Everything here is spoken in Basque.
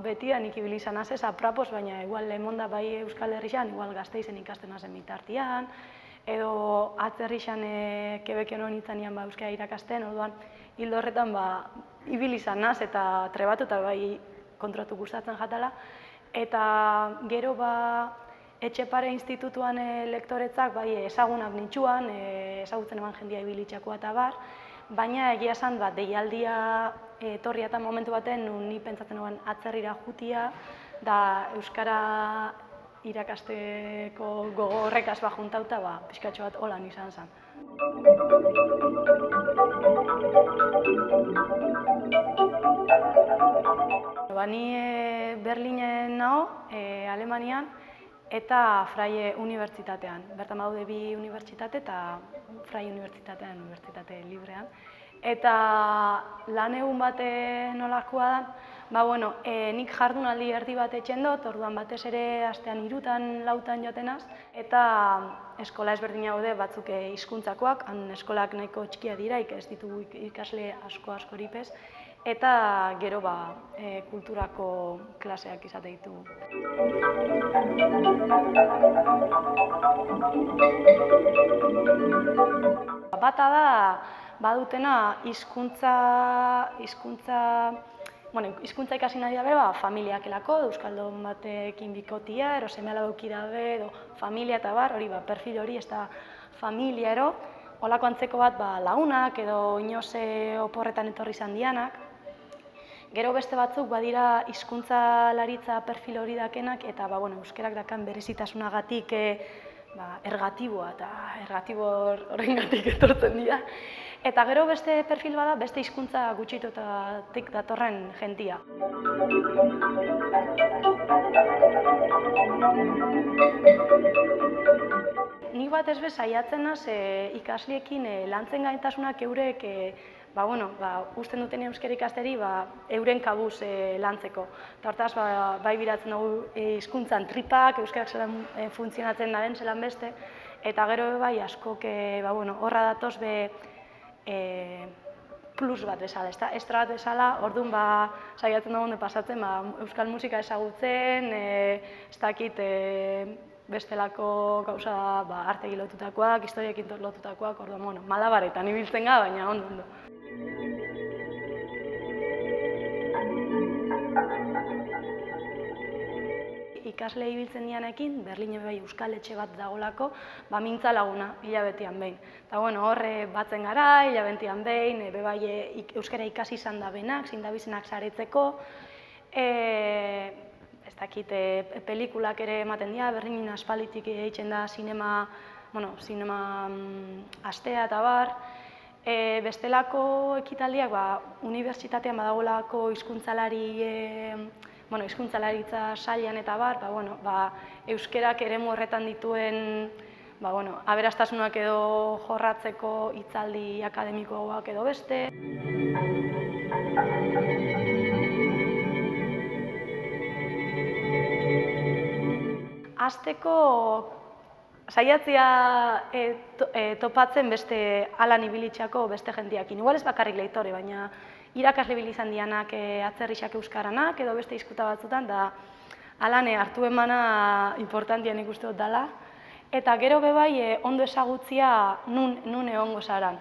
Beti nik ibili izan naz ez aprapos, baina igual emonda bai Euskal Herrian, igual Gasteizen ikasten nazen bitartian, edo atzerrixan Quebecen hon itzanean euskara irakasten, orduan hildo horretan ibili izan naz eta trebatuta bai kontratu gustatzen jatala. Eta gero Etxepare institutuan lektoretzak bai ezagunak nintxuan, ezagutzen eman jendia ibilitxakoa eta bar, baina egia esan deialdia etorria eta momentu baten ni pentsatzen nuen atzerrira jutia da euskara irakasteko gogo horrekaz juntauta pixkatxo bat holan izan zen. Ni Berlinen nao, Alemanian, eta Freie Unibertsitatean. Bertan badaude bi unibertsitate eta Freie Unibertsitatean, unibertsitate librean. Eta lan egun bate nolakoa da, nik jardunaldi erdi bat etxen dut, orduan batez ere astean 3, 4 joatenaz, eta eskola ezberdina gaude batzuk hizkuntzakoak, han eskolak nahiko txikia dira, ez ditugu ikasle asko-askori pez, eta gero kulturako klaseak izate ditugu. Bata da, badutena hizkuntza ikasi nahi dabe, familiak elako, euskaldun batekin bikotia, ero seme-alaba eduki dabe, edo familia eta bar, hori perfil hori, ez da familia ero, holako antzeko bat lagunak edo inoze oporretan etorri izan dianak. Gero beste batzuk badira hizkuntzalaritza perfil hori dakenak, eta euskerak dakan berezitasunagatik ergatiboa eta ergatibo horrengatik etortzen dira. Eta gero beste perfil bada beste hizkuntza gutxitotatik datorren jentia. Nik batez be saiatzen naz ikasliekin lantzen gaitasunak eurek usten duten euskara ikasteri euren kabuz lantzeko. Eta hortaz, bai biratzen dugu hizkuntzan tripak, euskarak zelan funtzionatzen daben zelan beste, eta gero bai askok horra datoz plus bat bezala, estra bat bezala, orduan saiatzen dugu pasatzen euskal musika ezagutzen, ez dakit bestelako gauza artegi lotutakoak, historiakin lotutakoak, orduan malabaretan ibiltzen ga, baina ondo. Ikasle ibiltzen dianekin, Berlinen bai euskal etxe bat dagolako, mintza laguna, hilabetean behin. Eta horre batzen gara, hilabetean behin, euskara ikasi izan da benak, zindabizenak saretzeko. Ez dakit, pelikulak ere ematen dira, Berlinen aspalditik egiten da sinema astea eta bar. Bestelako ekitaldiak, unibertsitatean badagolako hizkuntzalaritza sailan eta bar, euskerak eremu horretan dituen aberastasunak edo jorratzeko hitzaldi akademikoak edo beste. Hasteko saiatzea topatzen beste alan ibilitxako beste jendeakin. Igual ez bakarrik leitore, baina irakasle ibili izan dianak atzerrixak euskaranak edo beste hizkuntza batzutan, da alan hartu emana importantian ikuste dut dela. Eta gero bai ondo ezagutzia nun egongo zaran.